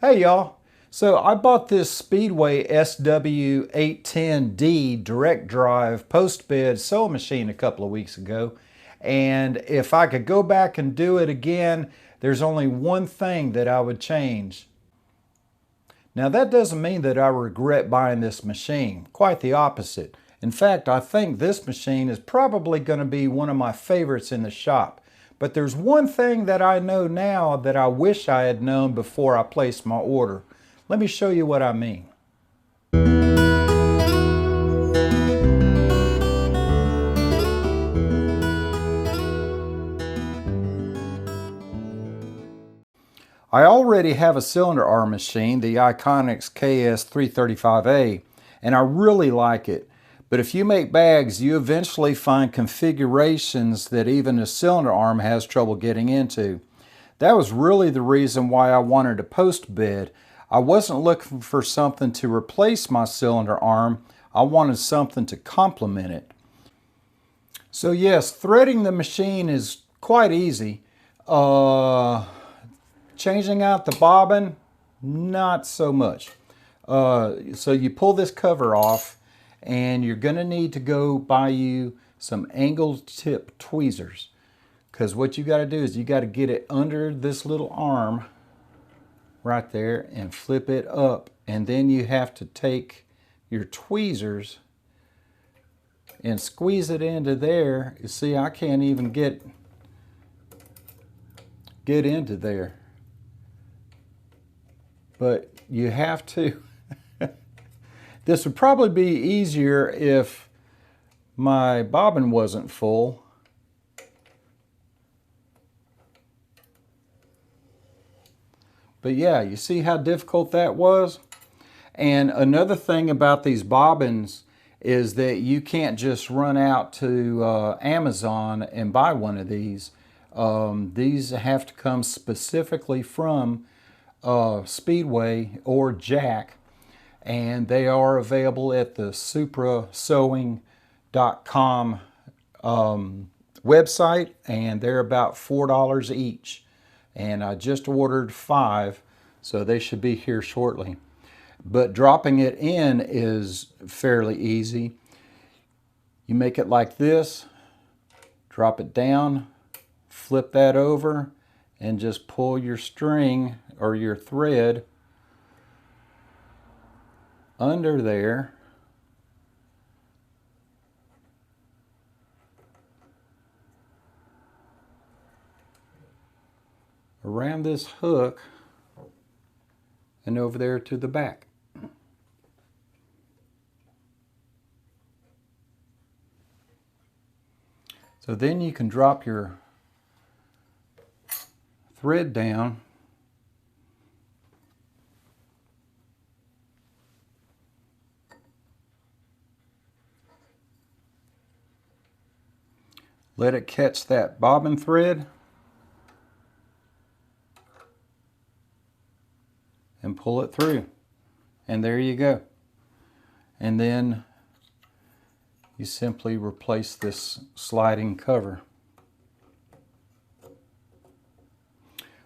Hey y'all. So I bought this Speedway SW-810D direct drive post bed sewing machine a couple of weeks ago. And if I could go back and do it again, there's only one thing that I would change. Now that doesn't mean that I regret buying this machine. Quite the opposite. In fact, I think this machine is probably going to be one of my favorites in the shop. But there's one thing that I know now that I wish I had known before I placed my order. Let me show you what I mean. I already have a cylinder arm machine, the Iconics KS335A, and I really like it. But if you make bags, you eventually find configurations that even a cylinder arm has trouble getting into. That was really the reason why I wanted a post bed. I wasn't looking for something to replace my cylinder arm. I wanted something to complement it. So yes, threading the machine is quite easy. Changing out the bobbin, not so much. So you pull this cover off and you're going to need to go buy you some angle tip tweezers, because what you got to do is you got to get it under this little arm right there and flip it up, and then you have to take your tweezers and squeeze it into there. You see, I can't even get into there, but you have to. This would probably be easier if my bobbin wasn't full. But yeah, you see how difficult that was? And another thing about these bobbins is that you can't just run out to Amazon and buy one of these. These have to come specifically from Speedway or Jack, and they are available at the suprasewing.com website, and they're about $4 each. And I just ordered 5, so they should be here shortly. But dropping it in is fairly easy. You make it like this, drop it down, flip that over, and just pull your string or your thread under there. Around this hook and over there to the back. So then you can drop your thread down let it catch that bobbin thread and pull it through, and there you go. And then you simply replace this sliding cover.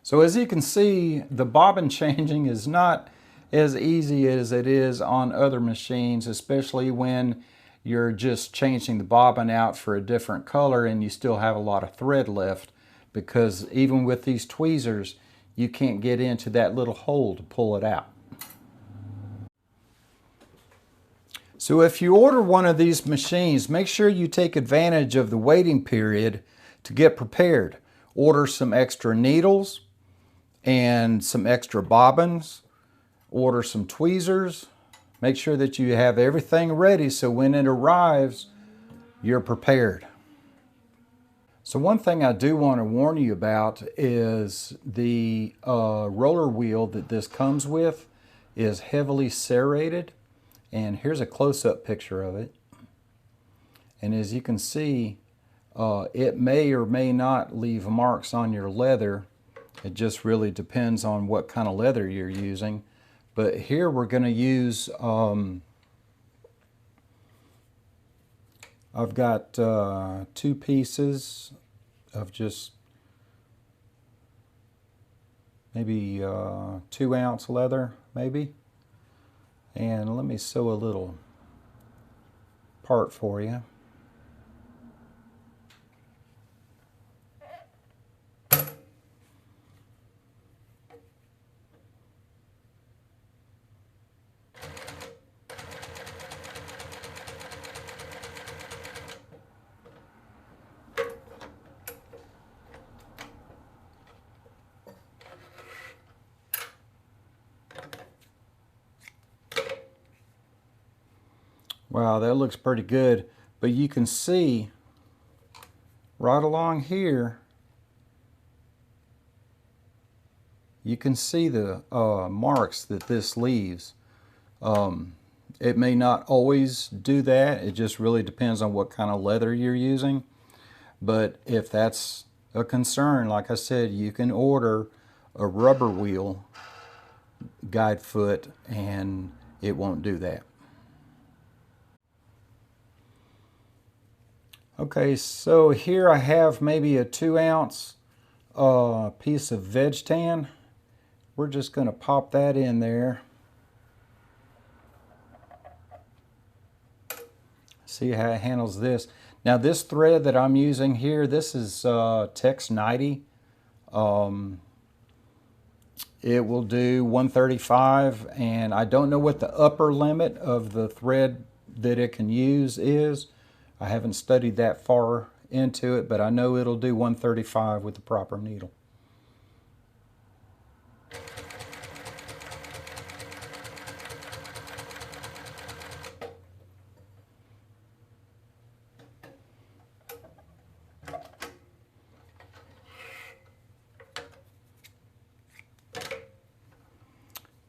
So as you can see, the bobbin changing is not as easy as it is on other machines, especially when you're just changing the bobbin out for a different color and you still have a lot of thread left, because even with these tweezers, you can't get into that little hole to pull it out. So if you order one of these machines, make sure you take advantage of the waiting period to get prepared. Order some extra needles and some extra bobbins. Order some tweezers. Make sure that you have everything ready so when it arrives, you're prepared. So one thing I do want to warn you about is the roller wheel that this comes with is heavily serrated. And here's a close-up picture of it. And as you can see, it may or may not leave marks on your leather. It just really depends on what kind of leather you're using. But here we're going to use, I've got 2 pieces of just maybe 2-ounce leather, maybe. And let me sew a little part for you. Wow, that looks pretty good, but you can see right along here, you can see the marks that this leaves. It may not always do that, it just really depends on what kind of leather you're using. But if that's a concern, like I said, you can order a rubber wheel guide foot and it won't do that. Okay, so here I have maybe a 2-ounce piece of veg tan. We're just going to pop that in there. See how it handles this. Now this thread that I'm using here, this is Tex 90. It will do 135, and I don't know what the upper limit of the thread that it can use is. I haven't studied that far into it, but I know it'll do 135 with the proper needle.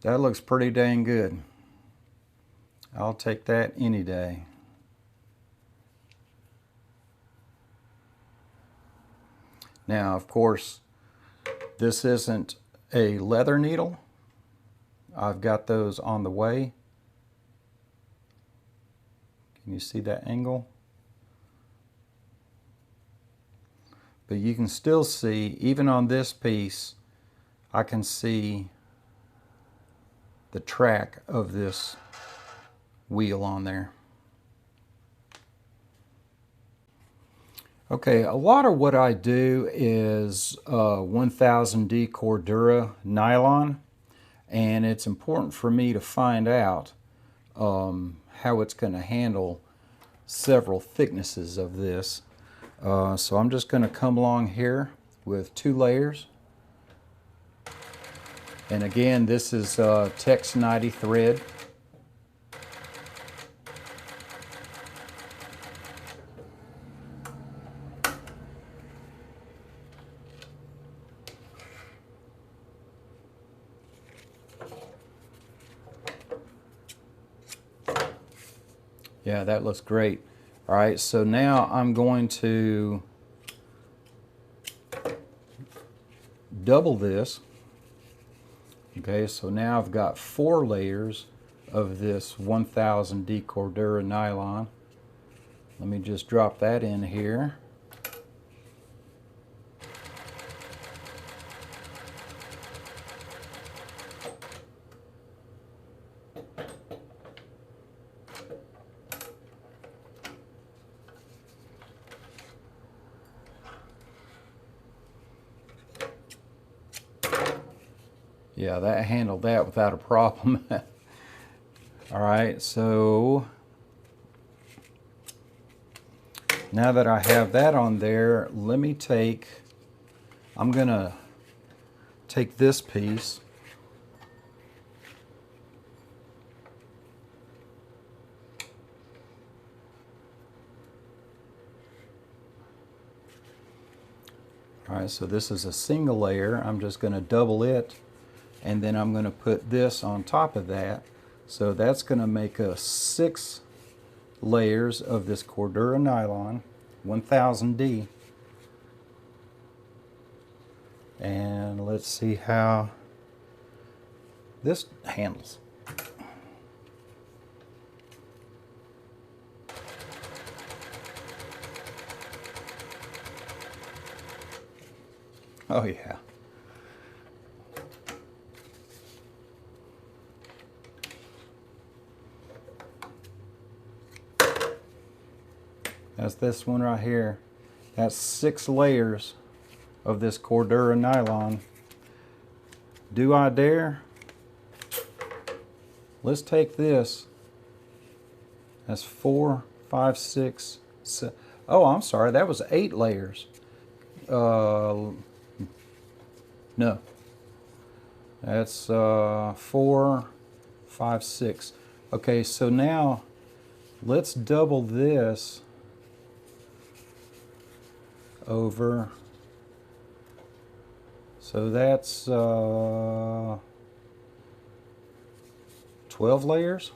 That looks pretty dang good. I'll take that any day. Now, of course, this isn't a leather needle. I've got those on the way. Can you see that angle? But you can still see, even on this piece, I can see the track of this wheel on there. Okay, a lot of what I do is 1000D Cordura nylon, and it's important for me to find out how it's going to handle several thicknesses of this. So I'm just going to come along here with 2 layers. And again, this is Tex 90 thread. Yeah, that looks great. All right, so now I'm going to double this. Okay, so now I've got 4 layers of this 1000D Cordura nylon. Let me just drop that in here. Yeah, that handled that without a problem. All right, so now that I have that on there, let me I'm gonna take this piece all right, so this is a single layer. I'm just gonna double it, and then I'm going to put this on top of that. So that's going to make us 6 layers of this Cordura nylon, 1000D. And let's see how this handles. Oh yeah. That's this one right here. That's 6 layers of this Cordura nylon. Do I dare? Let's take this. That's 4, 5, 6, 7. Oh, I'm sorry, that was 8 layers. No. That's 4, 5, 6. Okay, so now let's double this over. So that's 12 layers.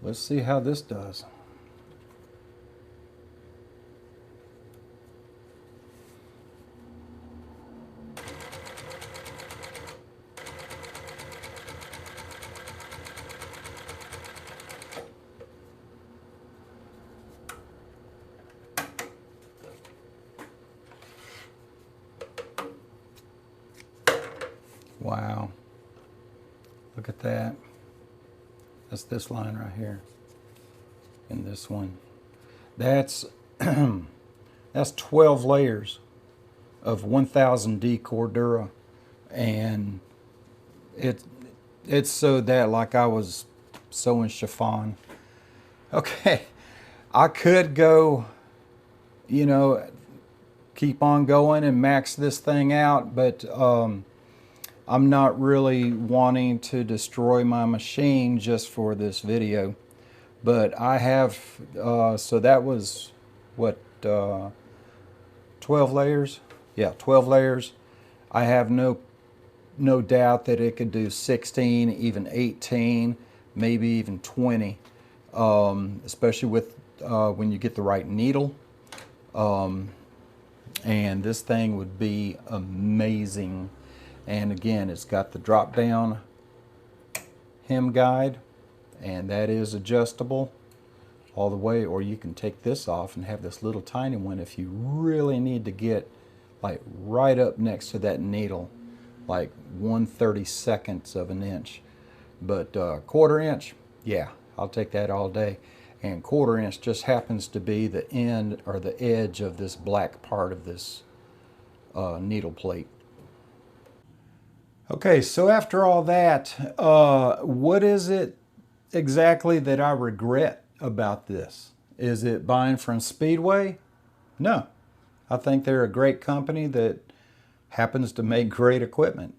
Let's see how this does. Wow. Look at that. That's this line right here. And this one. That's that's 12 layers of 1000D Cordura. And it's sewed that like I was sewing chiffon. Okay. I could go, you know, keep on going and max this thing out, but I'm not really wanting to destroy my machine just for this video. But I have, so that was, what, 12 layers? Yeah, 12 layers. I have no doubt that it could do 16, even 18, maybe even 20, especially with when you get the right needle. And this thing would be amazing. And again, it's got the drop down hem guide, and that is adjustable all the way, or you can take this off and have this little tiny one if you really need to get like right up next to that needle, like 1/32 of an inch. But 1/4 inch, yeah, I'll take that all day. And 1/4 inch just happens to be the end or the edge of this black part of this needle plate. Okay, so after all that, what is it exactly that I regret about this? Is it buying from Speedway? No. I think they're a great company that happens to make great equipment.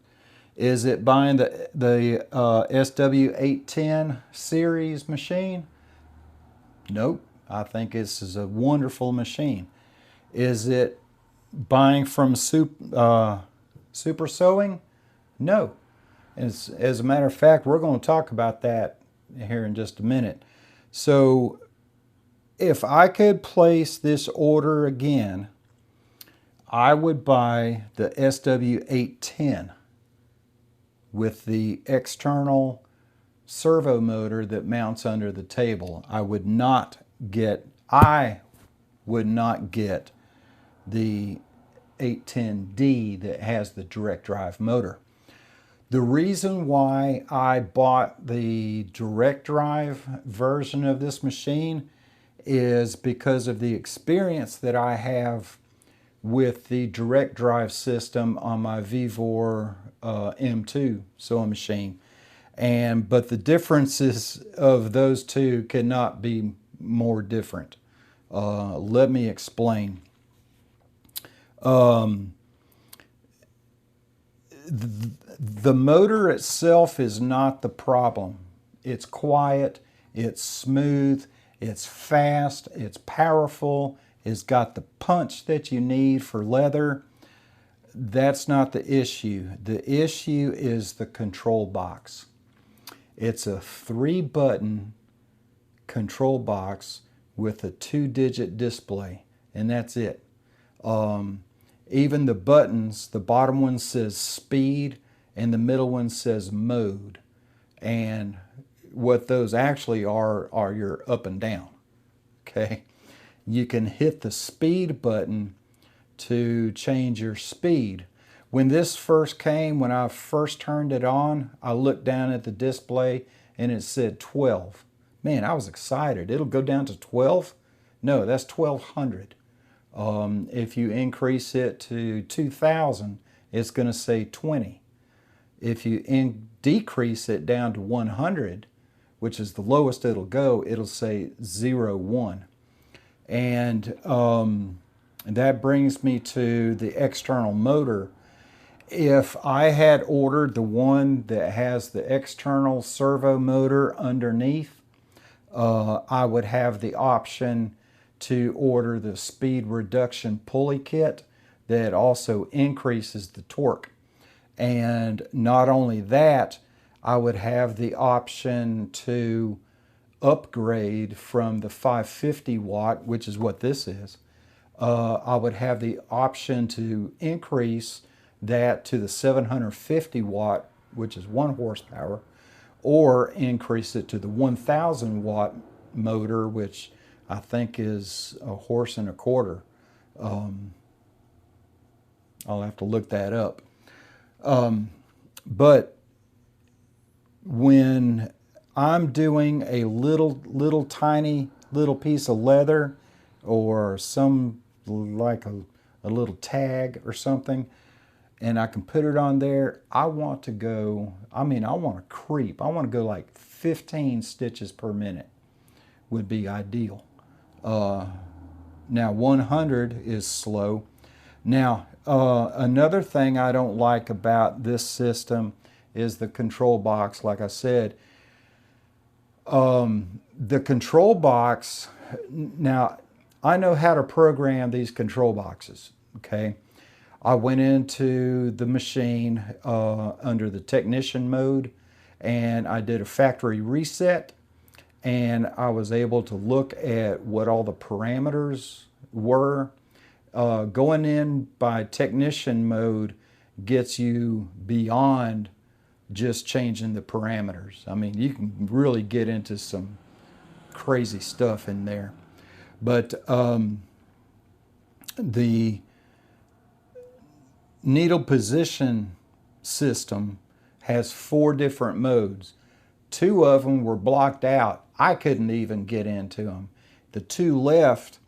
Is it buying the SW-810 series machine? Nope. I think this is a wonderful machine. Is it buying from Supra Sewing? No. As a matter of fact, we're going to talk about that here in just a minute. So if I could place this order again, I would buy the SW-810 with the external servo motor that mounts under the table. I would not get the 810D that has the direct drive motor. The reason why I bought the direct drive version of this machine is because of the experience that I have with the direct drive system on my Vevor M2 sewing machine. But the differences of those two cannot be more different. Let me explain. The motor itself is not the problem. It's quiet, it's smooth, it's fast, it's powerful, it's got the punch that you need for leather. That's not the issue. The issue is the control box. It's a 3-button control box with a 2-digit display, and that's it. Even the buttons, the bottom one says speed and the middle one says mode. And what those actually are your up and down. Okay? You can hit the speed button to change your speed. When this first came, when I first turned it on, I looked down at the display and it said 12. Man, I was excited. It'll go down to 12? No, that's 1200. If you increase it to 2000, it's going to say 20. If you decrease it down to 100, which is the lowest it'll go, it'll say 01. And that brings me to the external motor. If I had ordered the one that has the external servo motor underneath, I would have the option to order the speed reduction pulley kit that also increases the torque. And not only that, I would have the option to upgrade from the 550 watt, which is what this is. I would have the option to increase that to the 750 watt, which is 1 horsepower, or increase it to the 1000 watt motor, which I think is 1.25 horses. I'll have to look that up. But when I'm doing a little tiny piece of leather or some like a little tag or something, and I can put it on there, I want to go, I want to creep. I want to go like 15 stitches per minute would be ideal. Now 100 is slow. Now another thing I don't like about this system is the control box. Like I said, the control box, now I know how to program these control boxes, okay? I went into the machine under the technician mode and I did a factory reset, and I was able to look at what all the parameters were. Going in by technician mode gets you beyond just changing the parameters. I mean, you can really get into some crazy stuff in there. But the needle position system has 4 different modes. 2 of them were blocked out. I couldn't even get into them. The 2 left,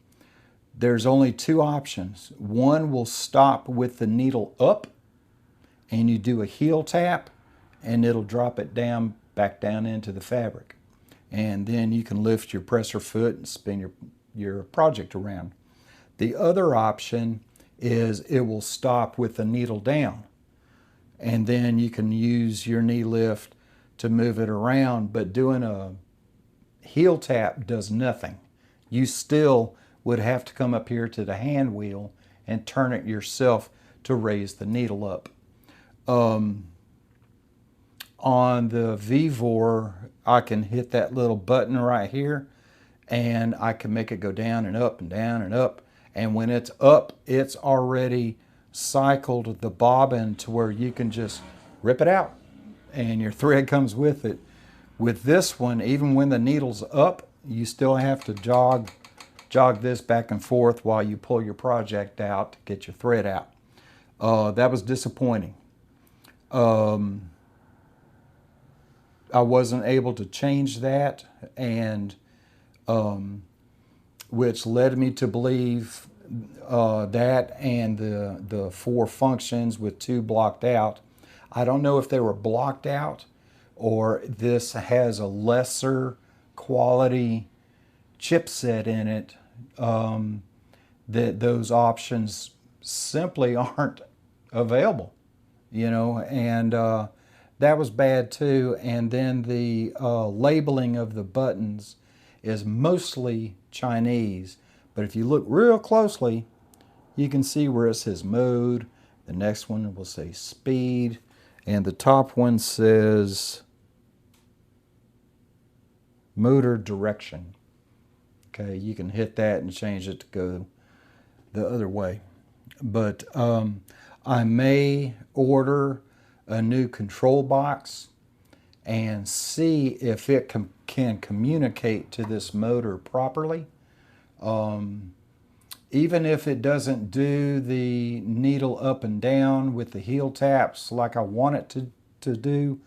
there's only 2 options. One will stop with the needle up, and you do a heel tap, and it'll drop it down, back down into the fabric. And then you can lift your presser foot and spin your project around. The other option is it will stop with the needle down, and then you can use your knee lift to move it around, but doing a heel tap does nothing. You still would have to come up here to the hand wheel and turn it yourself to raise the needle up. On the Vevor, I can hit that little button right here, and I can make it go down and up and down and up. And when it's up, it's already cycled the bobbin to where you can just rip it out and your thread comes with it. With this one, even when the needle's up, you still have to jog this back and forth while you pull your project out to get your thread out. That was disappointing. I wasn't able to change that, and which led me to believe that and the 4 functions with 2 blocked out. I don't know if they were blocked out or this has a lesser quality chipset in it, that those options simply aren't available, you know, and that was bad too. And then the labeling of the buttons is mostly Chinese, but if you look real closely, you can see where it says mode. The next one will say speed, and the top one says motor direction. Okay, you can hit that and change it to go the other way. But I may order a new control box and see if it can communicate to this motor properly. even if it doesn't do the needle up and down with the heel taps like I want it to do,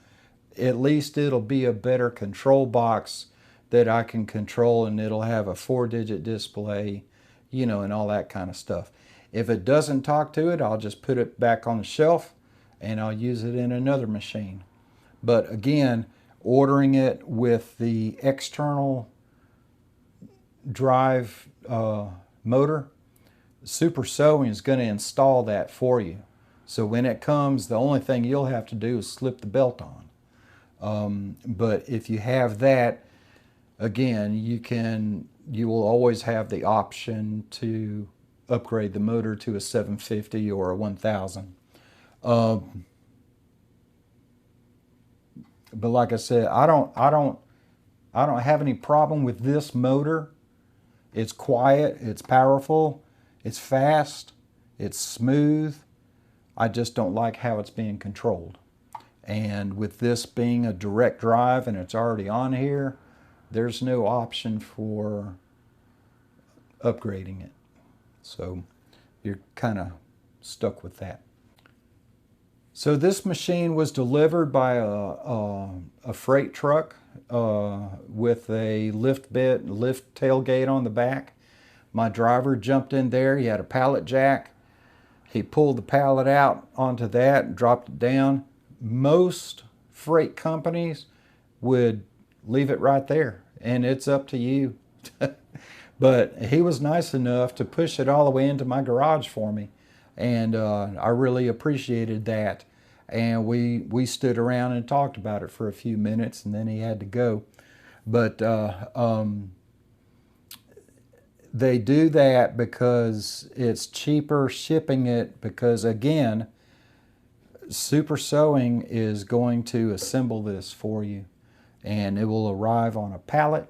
at least it'll be a better control box that I can control, and it'll have a 4-digit display, you know, and all that kind of stuff. If it doesn't talk to it, I'll just put it back on the shelf and I'll use it in another machine. But again, ordering it with the external drive motor, Supra Sewing is going to install that for you. So when it comes, the only thing you'll have to do is slip the belt on. But if you have that, again, you will always have the option to upgrade the motor to a 750 or a 1000. But like I said, I don't have any problem with this motor. It's quiet, it's powerful, it's fast, it's smooth. I just don't like how it's being controlled. And with this being a direct drive and it's already on here, there's no option for upgrading it. So you're kind of stuck with that. So this machine was delivered by a freight truck with a lift tailgate on the back. My driver jumped in there. He had a pallet jack. He pulled the pallet out onto that and dropped it down. Most freight companies would leave it right there, and it's up to you. But he was nice enough to push it all the way into my garage for me, and I really appreciated that. And we stood around and talked about it for a few minutes, and then he had to go. But they do that because it's cheaper shipping it, because again, Supra Sewing is going to assemble this for you, and it will arrive on a pallet.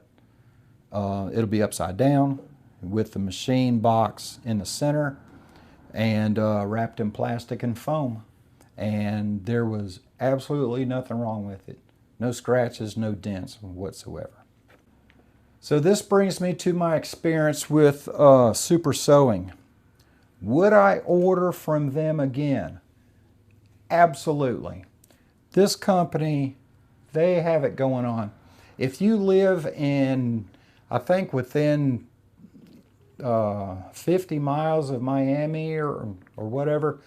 It'll be upside down with the machine box in the center and wrapped in plastic and foam. And there was absolutely nothing wrong with it. No scratches, no dents whatsoever. So this brings me to my experience with Supra Sewing. Would I order from them again? Absolutely. This company, they have it going on. If you live in, I think within 50 miles of Miami or whatever,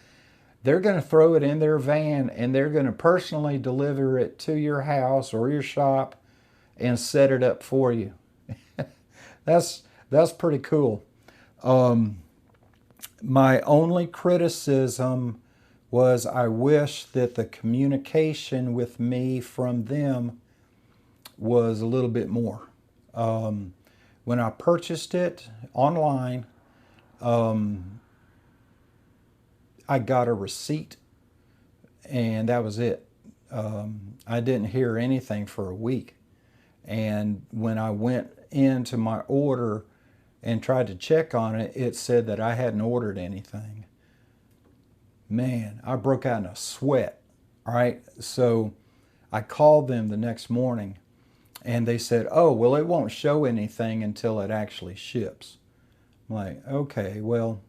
they're going to throw it in their van and they're going to personally deliver it to your house or your shop and set it up for you. That's pretty cool. My only criticism was I wish that the communication with me from them was a little bit more. When I purchased it online, I got a receipt and that was it. I didn't hear anything for a week. And when I went into my order and tried to check on it, it said that I hadn't ordered anything. Man, I broke out in a sweat, all right? So I called them the next morning and they said, oh, well, it won't show anything until it actually ships. I'm like, okay, well,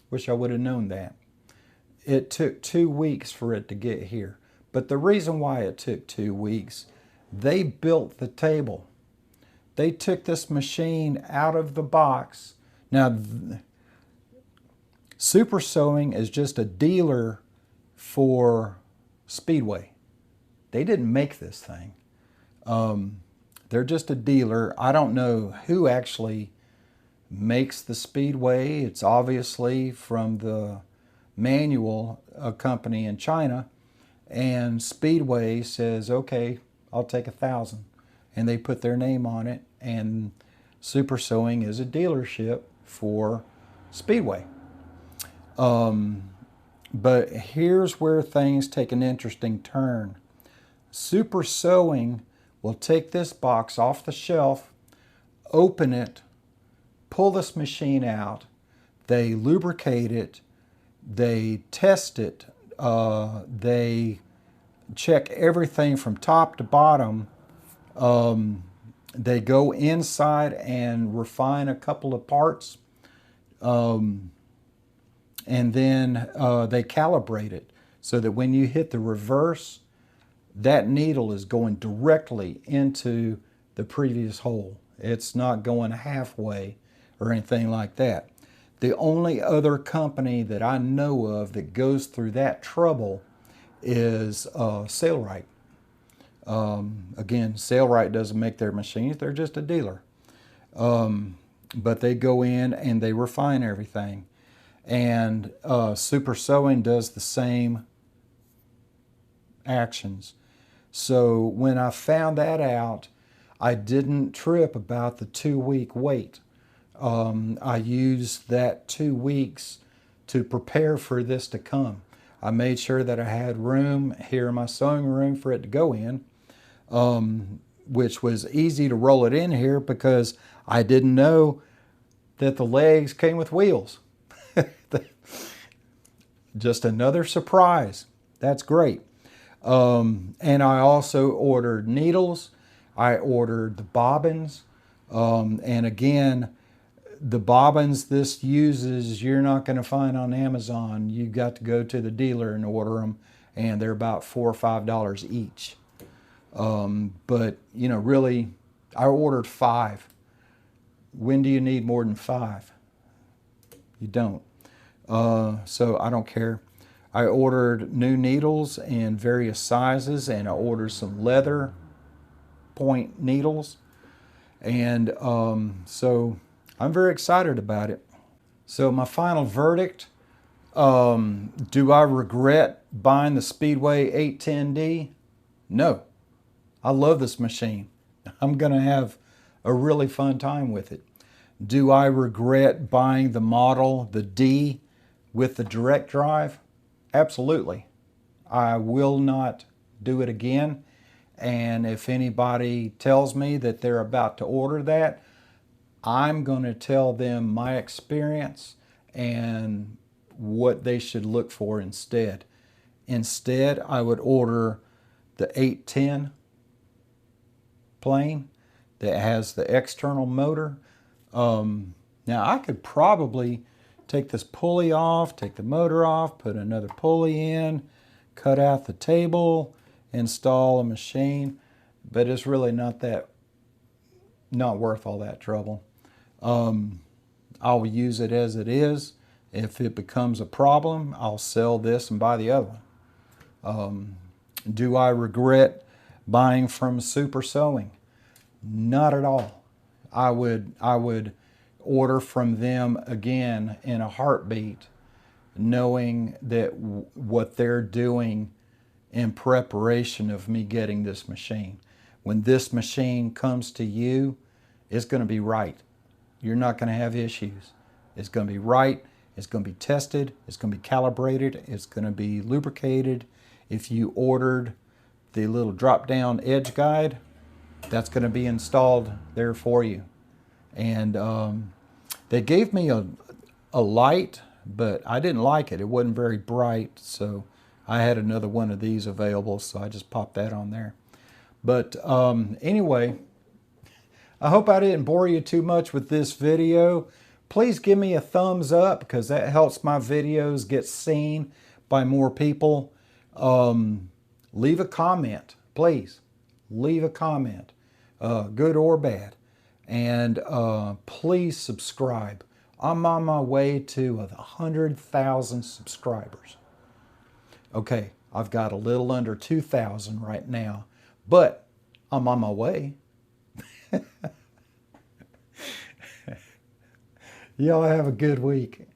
wish I would have known that. It took 2 weeks for it to get here. But the reason why it took 2 weeks, they built the table. They took this machine out of the box. Now, Supra Sewing is just a dealer for Speedway. They didn't make this thing. They're just a dealer. I don't know who actually makes the Speedway. It's obviously from the manual, a company in China, and Speedway says, okay, I'll take 1,000. And they put their name on it, and Supra Sewing is a dealership for Speedway. But here's where things take an interesting turn. Supra Sewing will take this box off the shelf, open it, pull this machine out, they lubricate it, they test it, they check everything from top to bottom. They go inside and refine a couple of parts. And then they calibrate it so that when you hit the reverse, that needle is going directly into the previous hole. It's not going halfway or anything like that. The only other company that I know of that goes through that trouble is Sailrite. Again, Sailrite doesn't make their machines, they're just a dealer. But they go in and they refine everything. And Supra Sewing does the same actions. So when I found that out, I didn't trip about the 2-week wait. I used that 2 weeks to prepare for this to come. I made sure that I had room here in my sewing room for it to go in, which was easy to roll it in here because I didn't know that the legs came with wheels. Just another surprise. That's great. And I also ordered needles. I ordered the bobbins. And again, the bobbins this uses, you're not going to find on Amazon. You've got to go to the dealer and order them, and they're about $4 or $5 each. But, you know, really, I ordered 5. When do you need more than 5? You don't. So I don't care. I ordered new needles in various sizes, and I ordered some leather point needles. And so I'm very excited about it. So my final verdict, do I regret buying the Speedway 810D? No. I love this machine. I'm going to have a really fun time with it. Do I regret buying the model, the D, with the direct drive? Absolutely. I will not do it again. And if anybody tells me that they're about to order that, I'm going to tell them my experience and what they should look for instead. Instead, I would order the 810 plane that has the external motor. Now I could probably take this pulley off, take the motor off, put another pulley in, cut out the table, install a machine, but it's really not worth all that trouble. I'll use it as it is. If it becomes a problem, I'll sell this and buy the other one. Do I regret buying from Supra Sewing? Not at all. I would order from them again in a heartbeat, knowing that what they're doing in preparation of me getting this machine. When this machine comes to you, it's going to be right. You're not going to have issues. It's going to be right. It's going to be tested. It's going to be calibrated. It's going to be lubricated. If you ordered the little drop-down edge guide, that's going to be installed there for you. And they gave me a light, but I didn't like it. It wasn't very bright, so I had another one of these available, so I just popped that on there. But anyway, I hope I didn't bore you too much with this video. Please give me a thumbs up because that helps my videos get seen by more people. Leave a comment, please. Leave a comment, good or bad. And please subscribe. I'm on my way to 100,000 subscribers. Okay, I've got a little under 2,000 right now, but I'm on my way. Y'all have a good week.